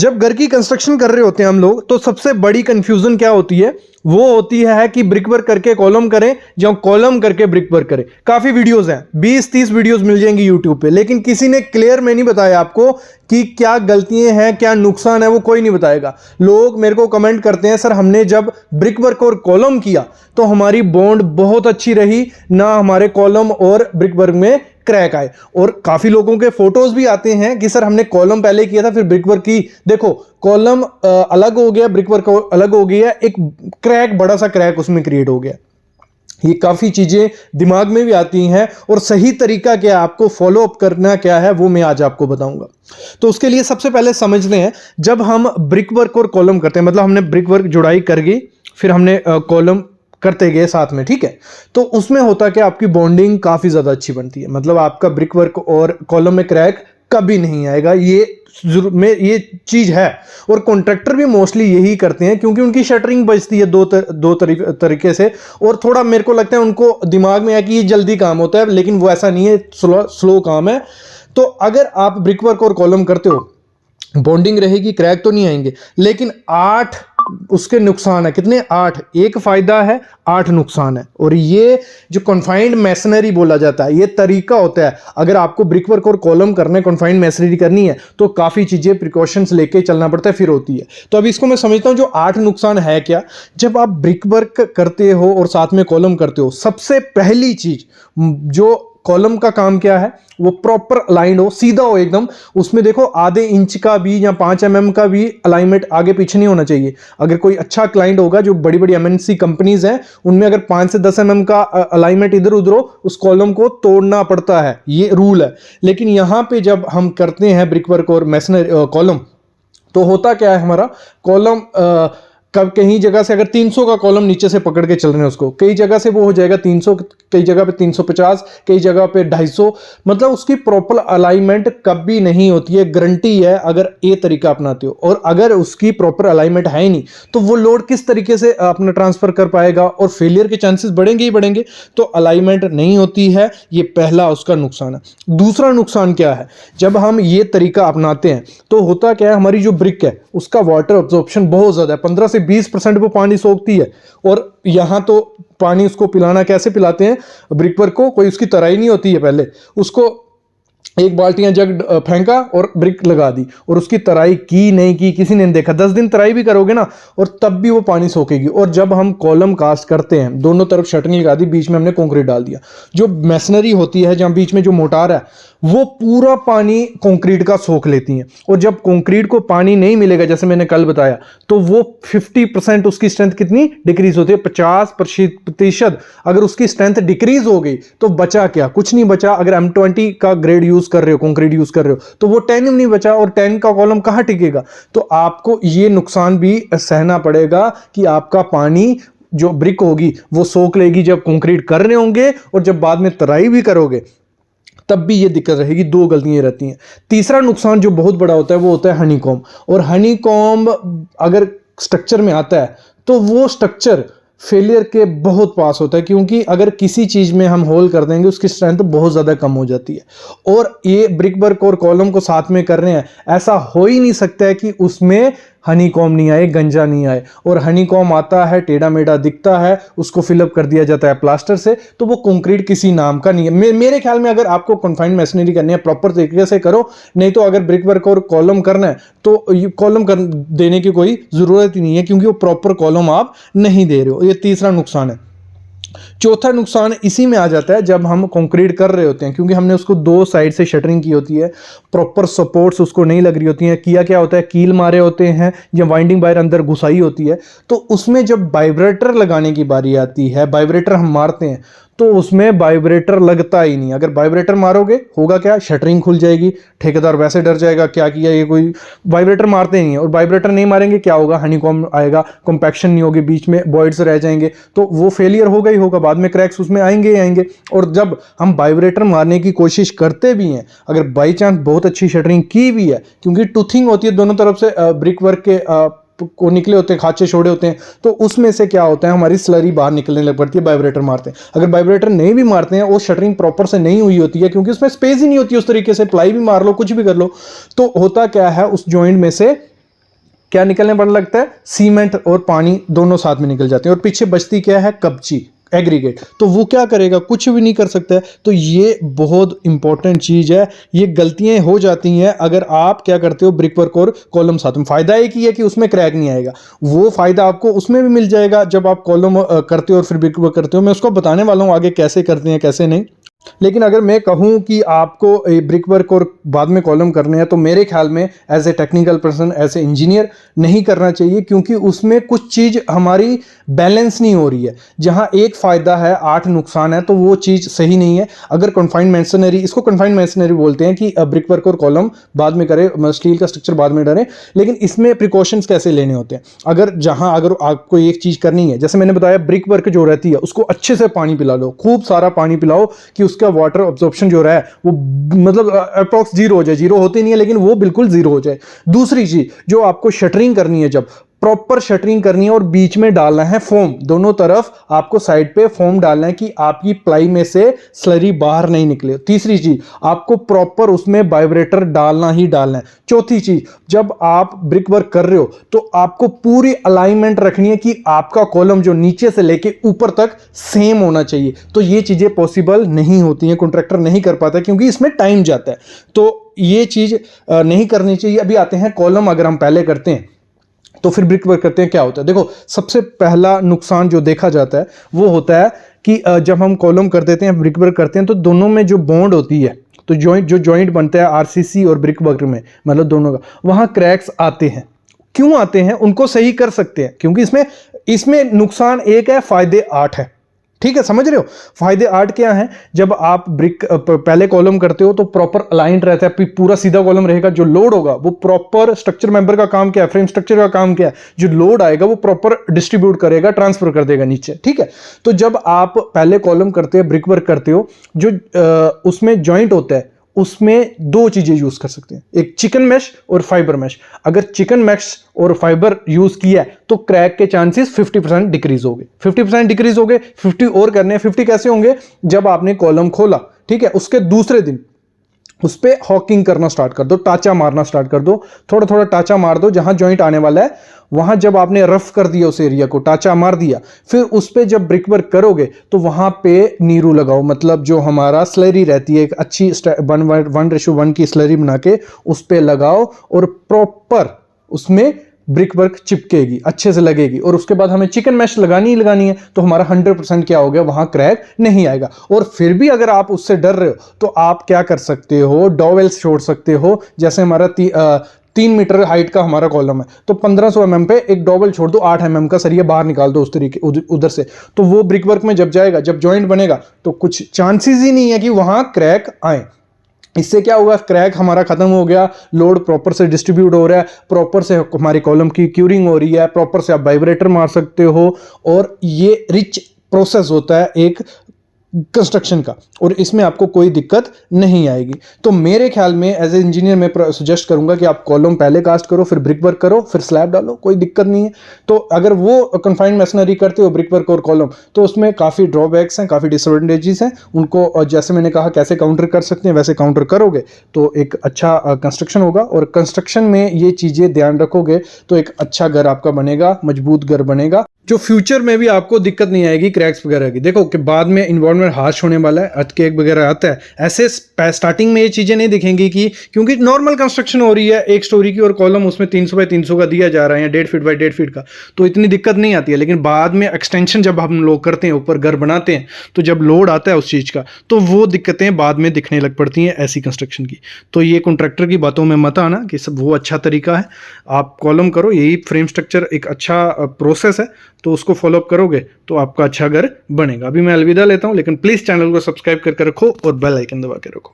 जब घर की कंस्ट्रक्शन कर रहे होते हैं हम लोग, तो सबसे बड़ी कंफ्यूजन क्या होती है? वो होती है कि ब्रिक वर्क करके कॉलम करें या कॉलम करके ब्रिक वर्क करें। काफी वीडियोस हैं, 20-30 वीडियोस मिल जाएंगी यूट्यूब पे, लेकिन किसी ने क्लियर में नहीं बताया आपको कि क्या गलतियां हैं, क्या नुकसान है, वो कोई नहीं बताएगा। लोग मेरे को कमेंट करते हैं, सर हमने जब ब्रिक वर्क और कॉलम किया तो हमारी बॉन्ड बहुत अच्छी रही, ना हमारे कॉलम और ब्रिक वर्क में क्रैक आए। और काफी लोगों के फोटोज भी आते हैं कि सर हमने कॉलम पहले किया था फिर ब्रिक वर्क की, देखो कॉलम अलग हो गया, ब्रिक वर्क अलग हो गया, एक क्रैक, बड़ा सा क्रैक उसमें क्रिएट हो गया। ये काफी चीजें दिमाग में भी आती हैं, और सही तरीका क्या है, आपको फॉलो अप करना क्या है, वो मैं आज आपको बताऊंगा। तो उसके लिए सबसे पहले समझते हैं, जब हम ब्रिक वर्क और कॉलम करते हैं, मतलब हमने ब्रिक वर्क जुड़ाई कर गई, फिर हमने कॉलम करते गए साथ में, ठीक है, तो उसमें होता है कि आपकी बॉन्डिंग काफी ज्यादा अच्छी बनती है। मतलब आपका ब्रिक वर्क और कॉलम में क्रैक कभी नहीं आएगा, ये चीज है। और कॉन्ट्रैक्टर भी मोस्टली यही करते हैं, क्योंकि उनकी शटरिंग बचती है दो तरीके से, और थोड़ा मेरे को लगता है उनको दिमाग में है कि ये जल्दी काम होता है, लेकिन वो ऐसा नहीं है, स्लो काम है। तो अगर आप ब्रिक वर्क और कॉलम करते हो, बॉन्डिंग रहेगी, क्रैक तो नहीं आएंगे, लेकिन 8 उसके नुकसान है। कितने? 8। एक फायदा है, 8 नुकसान है। और ये जो कॉन्फाइंड मैसनरी बोला जाता है, ये तरीका होता है। अगर आपको ब्रिक वर्क और कॉलम करना है, कॉन्फाइंड मैसनरी करनी है, तो काफी चीजें प्रिकॉशंस लेके चलना पड़ता है, फिर होती है। तो अब इसको मैं समझता हूं, जो 8 नुकसान है क्या। जब आप ब्रिक वर्क करते हो और साथ में कॉलम करते हो, सबसे पहली चीज, जो कॉलम का काम क्या है, वो प्रॉपर अलाइन हो, सीधा हो एकदम। उसमें देखो आधे इंच का भी या 5 mm का भी अलाइनमेंट आगे पीछे नहीं होना चाहिए। अगर कोई अच्छा क्लाइंट होगा, जो बड़ी बड़ी MNC कंपनीज हैं, उनमें अगर 5 से 10 mm का अलाइनमेंट इधर उधर हो, उस कॉलम को तोड़ना पड़ता है, ये रूल है। लेकिन यहां पे जब हम करते हैं ब्रिक वर्क और मैसनरी कॉलम, तो होता क्या है, हमारा कॉलम कब कहीं जगह से अगर 300 का कॉलम नीचे से पकड़ के चल रहे हैं, उसको कई जगह से वो हो जाएगा 300, कई जगह पे 350, कई जगह पे 250। मतलब उसकी प्रॉपर अलाइनमेंट कभी नहीं होती है। गारंटी है अगर ये तरीका अपनाते हो। और अगर उसकी प्रॉपर अलाइनमेंट है ही नहीं, तो वो लोड किस तरीके से अपना ट्रांसफर कर पाएगा, और फेलियर के चांसेस बढ़ेंगे ही बढ़ेंगे। तो अलाइनमेंट नहीं होती है, ये पहला उसका नुकसान है। दूसरा नुकसान क्या है, जब हम ये तरीका अपनाते हैं, तो होता क्या है, हमारी जो ब्रिक है उसका वाटर अब्जॉर्प्शन बहुत ज्यादा है, 15 से 20% वो पानी सोखती है। और यहां तो पानी उसको पिलाना, कैसे पिलाते हैं ब्रिक वर्क को, कोई उसकी तराई नहीं होती है, पहले उसको एक बाल्टियां जग फेंका और ब्रिक लगा दी, और उसकी तराई की नहीं की, किसी ने नहीं देखा। 10 दिन तराई भी करोगे ना, और तब भी वो पानी सोखेगी। और जब हम कॉलम कास्ट करते हैं, दोनों तरफ शटरिंग लगा दी, बीच में हमने कंक्रीट डाल दिया, जो मैसनरी होती है, जहां बीच में जो मोटार है, वो पूरा पानी कंक्रीट का सोख लेती है। और जब कंक्रीट को पानी नहीं मिलेगा, जैसे मैंने कल बताया, तो वो 50% उसकी स्ट्रेंथ कितनी डिक्रीज होती है, 50% अगर उसकी स्ट्रेंथ डिक्रीज हो गई, तो बचा क्या? कुछ नहीं बचा। अगर M20 का ग्रेड यूज कर रहे हो, कंक्रीट यूज कर रहे हो, तो वो 10 नहीं बचा, और 10 का कॉलम कहां टिकेगा? तो आपको ये नुकसान भी सहना पड़ेगा कि आपका पानी जो ब्रिक होगी वो सोख लेगी जब कंक्रीट कर रहे होंगे, और जब बाद में तराई भी करोगे तब भी ये दिक्कत रहेगी। 2 गलतियां रहती हैं। तीसरा नुकसान जो बहुत बड़ा होता है, वो होता है हनीकॉम्ब। और हनीकॉम्ब अगर स्ट्रक्चर में आता है, तो वो स्ट्रक्चर फेलियर के बहुत पास होता है, क्योंकि अगर किसी चीज में हम होल कर देंगे, उसकी स्ट्रेंथ बहुत ज्यादा कम हो जाती है। और ये ब्रिक वर्क और कॉलम को साथ में कर रहे हैं, ऐसा हो ही नहीं सकता है कि उसमें हनीकॉम्ब नहीं आए, गंजा नहीं आए। और हनीकॉम्ब आता है, टेढ़ा मेढ़ा दिखता है, उसको फिलअप कर दिया जाता है प्लास्टर से, तो वो कंक्रीट किसी नाम का नहीं है। मेरे ख्याल में अगर आपको कॉन्फाइंड मैसनरी करनी है, प्रॉपर तरीके से करो। नहीं तो अगर ब्रिक वर्क और कॉलम करना है, तो कॉलम कर देने की कोई जरूरत ही नहीं है, क्योंकि वो प्रॉपर कॉलम आप नहीं दे रहे हो। ये तीसरा नुकसान है। चौथा नुकसान इसी में आ जाता है, जब हम कंक्रीट कर रहे होते हैं, क्योंकि हमने उसको 2 साइड से शटरिंग की होती है, प्रॉपर सपोर्ट्स उसको नहीं लग रही होती हैं। किया क्या होता है, कील मारे होते हैं या वाइंडिंग वायर अंदर घुसाई होती है, तो उसमें जब वाइब्रेटर लगाने की बारी आती है, वाइब्रेटर हम मारते हैं, तो उसमें वाइब्रेटर लगता ही नहीं। अगर वाइब्रेटर मारोगे, होगा क्या, शटरिंग खुल जाएगी, ठेकेदार वैसे डर जाएगा, क्या किया ये, कोई वाइब्रेटर मारते नहीं है। और वाइब्रेटर नहीं मारेंगे, क्या होगा, हनीकॉम्ब आएगा, कॉम्पैक्शन नहीं होगी, बीच में वॉइड्स रह जाएंगे, तो वो फेलियर होगा ही होगा, बाद में क्रैक्स उसमें आएंगे ही आएंगे। और जब हम वाइब्रेटर मारने की कोशिश करते भी हैं, अगर बाई चांस बहुत अच्छी शटरिंग की भी है, क्योंकि टूथिंग होती है दोनों तरफ से, ब्रिक वर्क के को निकले होते हैं, खांचे छोड़े होते हैं, तो उसमें से क्या होता है, हमारी स्लरी बाहर निकलने लग पड़ती है, वाइब्रेटर मारते हैं। अगर वाइब्रेटर नहीं भी मारते हैं, वो शटरिंग प्रॉपर से नहीं हुई होती है, क्योंकि उसमें स्पेस ही नहीं होती उस तरीके से, प्लाई भी मार लो, कुछ भी कर लो, तो होता क्या है, उस जॉइंट में से क्या निकलने पड़ लगता है, सीमेंट और पानी दोनों साथ में निकल जाते हैं, और पीछे बचती क्या है, कपची, एग्रीगेट। तो वो क्या करेगा, कुछ भी नहीं कर सकता है। तो ये बहुत इंपॉर्टेंट चीज है, ये गलतियां हो जाती हैं अगर आप क्या करते हो, ब्रिक वर्क और कॉलम साथ में। फायदा एक ही है कि उसमें क्रैक नहीं आएगा, वो फायदा आपको उसमें भी मिल जाएगा जब आप कॉलम करते हो और फिर ब्रिक वर्क करते हो। मैं उसको बताने वाला हूं आगे कैसे करते हैं कैसे नहीं। लेकिन अगर मैं कहूं कि आपको ब्रिक वर्क और बाद में कॉलम करने हैं, तो मेरे ख्याल में as a technical person, as a engineer नहीं करना चाहिए, क्योंकि उसमें कुछ चीज़ हमारी बैलेंस नहीं हो रही है। जहां एक फ़ायदा है 8 नुकसान है, तो वो चीज़ सही नहीं है। अगर कन्फाइंड मेसनरी, इसको कन्फाइंड मेसनरी बोलते हैं कि ब्रिक वर्क और कॉलम बाद में करें, स्टील का स्ट्रक्चर बाद में डालें, लेकिन इसमें प्रिकॉशंस कैसे लेने होते हैं। अगर आपको एक चीज़ करनी है, जैसे मैंने बताया ब्रिक वर्क जो रहती है उसको अच्छे से पानी पिला लो, खूब सारा पानी पिलाओ कि उसका वाटर अब्जॉर्प्शन जो रहा है वो मतलब अप्रॉक्स जीरो हो जाए। जीरो होती नहीं है लेकिन वो बिल्कुल जीरो हो जाए। दूसरी चीज जो आपको शटरिंग करनी है, जब प्रॉपर शटरिंग करनी है और बीच में डालना है फोम, दोनों तरफ आपको साइड पे फोम डालना है कि आपकी प्लाई में से स्लरी बाहर नहीं निकले। तीसरी चीज, आपको प्रॉपर उसमें वाइब्रेटर डालना ही डालना है। चौथी चीज, जब आप ब्रिक वर्क कर रहे हो तो आपको पूरी अलाइनमेंट रखनी है कि आपका कॉलम जो नीचे से लेके ऊपर तक सेम होना चाहिए। तो ये चीजें पॉसिबल नहीं होती हैं, कॉन्ट्रैक्टर नहीं कर पाता क्योंकि इसमें टाइम जाता है। तो ये चीज नहीं करनी चाहिए। अभी आते हैं कॉलम, अगर हम पहले करते हैं तो फिर ब्रिक वर्क करते हैं, क्या होता है। देखो, सबसे पहला नुकसान जो देखा जाता है वो होता है कि जब हम कॉलम कर देते हैं, ब्रिक वर्क करते हैं, तो दोनों में जो बॉन्ड होती है, तो जॉइंट बनता है आरसीसी और ब्रिक वर्क में, मतलब दोनों का, वहां क्रैक्स आते हैं। क्यों आते हैं, उनको सही कर सकते हैं, क्योंकि इसमें नुकसान एक है, फायदे 8 है। ठीक है, समझ रहे हो। फायदे 8 क्या हैं, जब आप ब्रिक पहले कॉलम करते हो तो प्रॉपर अलाइंड रहता है, पूरा सीधा कॉलम रहेगा। जो लोड होगा वो प्रॉपर, स्ट्रक्चर मेंबर का काम क्या है, फ्रेम स्ट्रक्चर का काम क्या है, जो लोड आएगा वो प्रॉपर डिस्ट्रीब्यूट करेगा, ट्रांसफर कर देगा नीचे। ठीक है, तो जब आप पहले कॉलम करते हो, ब्रिक वर्क करते हो, जो उसमें जॉइंट होता है उसमें दो चीजें यूज कर सकते हैं, एक चिकन मैश और फाइबर मैश। अगर चिकन मैश और फाइबर यूज किया है तो क्रैक के चांसेस 50% डिक्रीज हो गए। 50% डिक्रीज हो गए, 50 और करने हैं। 50 कैसे होंगे, जब आपने कॉलम खोला, ठीक है, उसके दूसरे दिन उस पर हॉकिंग करना स्टार्ट कर दो, टाचा मारना स्टार्ट कर दो, थोड़ा थोड़ा टाचा मार दो जहां जॉइंट आने वाला है। वहां जब आपने रफ कर दिया उस एरिया को, टाचा मार दिया, फिर उस पर जब ब्रिक वर्क करोगे तो वहां पे नीरू लगाओ, मतलब जो हमारा स्लरी रहती है, एक अच्छी 1:1 की स्लरी बना के उस पर लगाओ और प्रॉपर उसमें ब्रिक वर्क चिपकेगी, अच्छे से लगेगी। और उसके बाद हमें चिकन मैश लगानी ही लगानी है, तो हमारा 100% क्या हो गया, वहां क्रैक नहीं आएगा। और फिर भी अगर आप उससे डर रहे हो तो आप क्या कर सकते हो, डॉवेल्स छोड़ सकते हो। जैसे हमारा 3 मीटर हाइट का हमारा कॉलम है, तो 1500 mm पे एक डॉबल छोड़ दो, 8 mm का सरिया बाहर निकाल दो उस तरीके उधर से। तो वो ब्रिक वर्क में जब जाएगा, जब जॉइंट बनेगा, तो कुछ चांसेस ही नहीं है कि वहां क्रैक आए। इससे क्या होगा, क्रैक हमारा खत्म हो गया, लोड प्रॉपर से डिस्ट्रीब्यूट हो रहा है, प्रॉपर से हमारी कॉलम की क्यूरिंग हो रही है, प्रॉपर से आप वाइब्रेटर मार सकते हो। और ये रिच प्रोसेस होता है एक कंस्ट्रक्शन का, और इसमें आपको कोई दिक्कत नहीं आएगी। तो मेरे ख्याल में एज ए इंजीनियर मैं सजेस्ट करूंगा कि आप कॉलम पहले कास्ट करो, फिर ब्रिक वर्क करो, फिर स्लैब डालो, कोई दिक्कत नहीं है। तो अगर वो कन्फाइंड मैसनरी करते हो, ब्रिक वर्क और कॉलम, तो उसमें काफ़ी ड्रॉबैक्स हैं, काफ़ी डिसएडवांटेजेस हैं। उनको जैसे मैंने कहा कैसे काउंटर कर सकते हैं, वैसे काउंटर करोगे तो एक अच्छा कंस्ट्रक्शन होगा। और कंस्ट्रक्शन में ये चीज़ें ध्यान रखोगे तो एक अच्छा घर आपका बनेगा, मजबूत घर बनेगा, जो फ्यूचर में भी आपको दिक्कत नहीं आएगी क्रैक्स वगैरह की। देखो कि बाद में इन्वायरमेंट हार्श होने वाला है, अर्थक्वेक वगैरह आता है, ऐसे स्टार्टिंग में ये चीज़ें नहीं दिखेंगी कि, क्योंकि नॉर्मल कंस्ट्रक्शन हो रही है एक स्टोरी की और कॉलम उसमें 300 बाई 300 का दिया जा रहा है, 1.5 फीट बाई 1.5 फीट का, तो इतनी दिक्कत नहीं आती है। लेकिन बाद में एक्सटेंशन जब हम लोग करते हैं, ऊपर घर बनाते हैं, तो जब लोड आता है उस चीज़ का, तो वो दिक्कतें बाद में दिखने लग पड़ती हैं ऐसी कंस्ट्रक्शन की। तो ये कॉन्ट्रैक्टर की बातों में मत आना कि सब वो अच्छा तरीका है। आप कॉलम करो, यही फ्रेम स्ट्रक्चर एक अच्छा प्रोसेस है, तो उसको फॉलोअप करोगे तो आपका अच्छा घर बनेगा। अभी मैं अलविदा लेता हूं, लेकिन प्लीज चैनल को सब्सक्राइब करके रखो और बेल आइकन दबा के रखो।